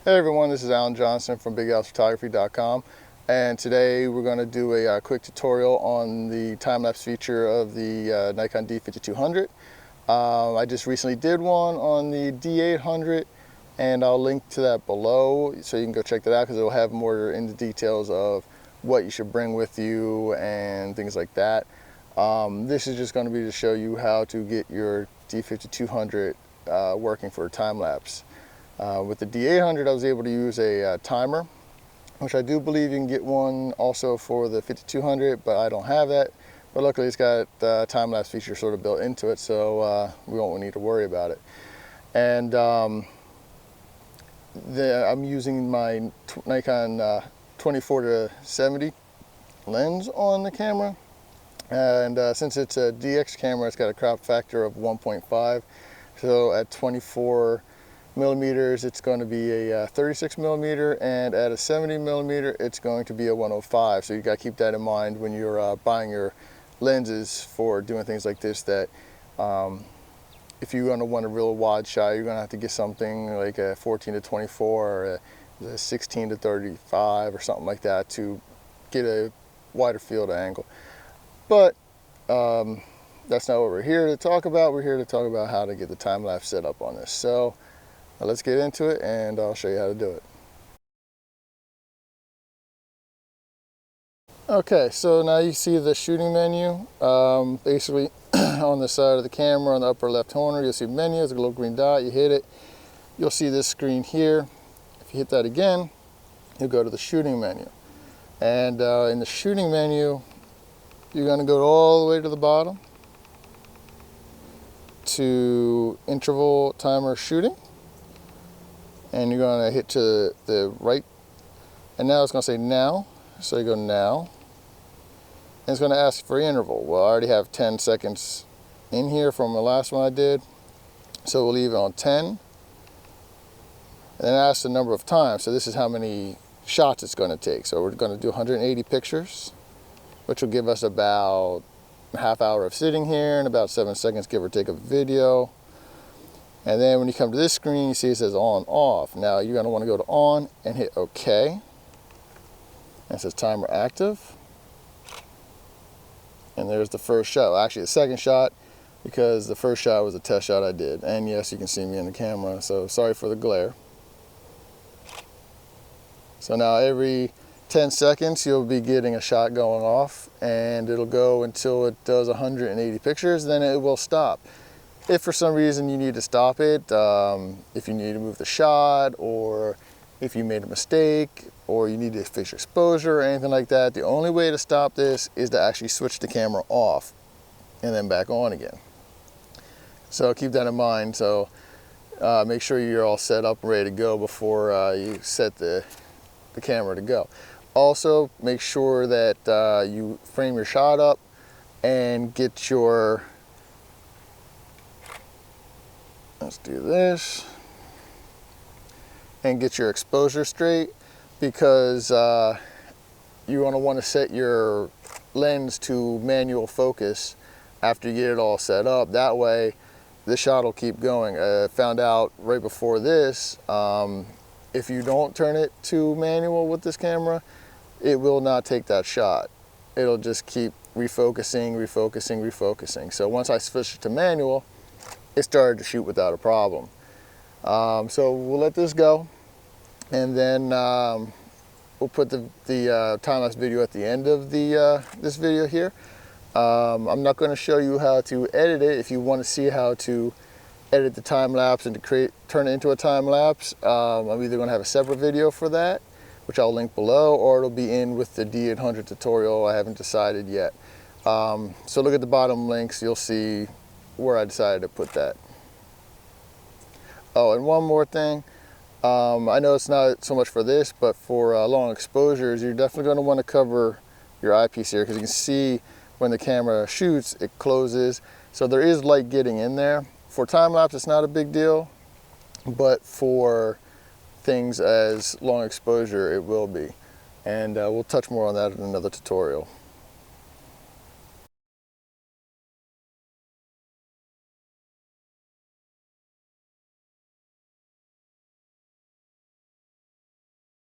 Hey everyone, this is Alan Johnson from BigAlsPhotography.com, and today we're going to do a quick tutorial on the time-lapse feature of the Nikon D5200. I just recently did one on the D800, and I'll link to that below so you can go check that out because it'll have more in the details of what you should bring with you and things like that. This is just going to be to show you how to get your D5200 working for time-lapse. With the D800, I was able to use a timer, which I do believe you can get one also for the 5200, but I don't have that. But luckily it's got the time-lapse feature sort of built into it, so we won't need to worry about it. And I'm using my Nikon 24-70 lens on the camera. And since it's a DX camera, it's got a crop factor of 1.5. So at 24 millimeters, it's going to be a 36 millimeter, and at a 70 millimeter, it's going to be a 105. So you got to keep that in mind when you're buying your lenses for doing things like this. That if you're going to want a real wide shot, you're going to have to get something like a 14-24 or a 16-35 or something like that to get a wider field angle. But that's not what we're here to talk about. We're here to talk about how to get the time-lapse set up on this. So let's get into it, and I'll show you how to do it. Okay, so now you see the shooting menu. Basically, on the side of the camera, on the upper left corner, you'll see menu. There's a little green dot. You hit it. You'll see this screen here. If you hit that again, you'll go to the shooting menu. And in the shooting menu, you're going to go all the way to the bottom to interval timer shooting. And you're going to hit to the right, and now it's going to say now, so you go now, and it's going to ask for interval. Well, I already have 10 seconds in here from the last one I did, so we'll leave it on 10, and then ask the number of times. So this is how many shots it's going to take. So we're going to do 180 pictures, which will give us about a half hour of sitting here and about 7 seconds, give or take, of video. And then when you come to this screen, you see it says on, off. Now you're going to want to go to on and hit OK. And it says timer active. And there's the first shot. Well, actually the second shot, because the first shot was a test shot I did. And yes, you can see me in the camera, so sorry for the glare. So now every 10 seconds you'll be getting a shot going off, and it'll go until it does 180 pictures, then it will stop. If for some reason you need to stop it, if you need to move the shot, or if you made a mistake, or you need to fix your exposure or anything like that, the only way to stop this is to actually switch the camera off and then back on again. So keep that in mind. So make sure you're all set up and ready to go before you set the camera to go. Also, make sure that you frame your shot up and get your, let's do this, and get your exposure straight, because you're going to want to set your lens to manual focus after you get it all set up. That way the shot will keep going. I found out right before this, if you don't turn it to manual with this camera, it will not take that shot. It'll just keep refocusing, refocusing, refocusing. So once I switched it to manual, it started to shoot without a problem. So we'll let this go, and then we'll put the time-lapse video at the end of this video here. I'm not going to show you how to edit it. If you want to see how to edit the time-lapse and to turn it into a time-lapse, I'm either going to have a separate video for that, which I'll link below, or it'll be in with the D800 tutorial. I haven't decided yet. So look at the bottom links, you'll see where I decided to put that. Oh, and one more thing. I know it's not so much for this, but for long exposures, you're definitely going to want to cover your eyepiece here, because you can see when the camera shoots, it closes. So there is light getting in there. For time-lapse, it's not a big deal, but for things as long exposure, it will be. And we'll touch more on that in another tutorial.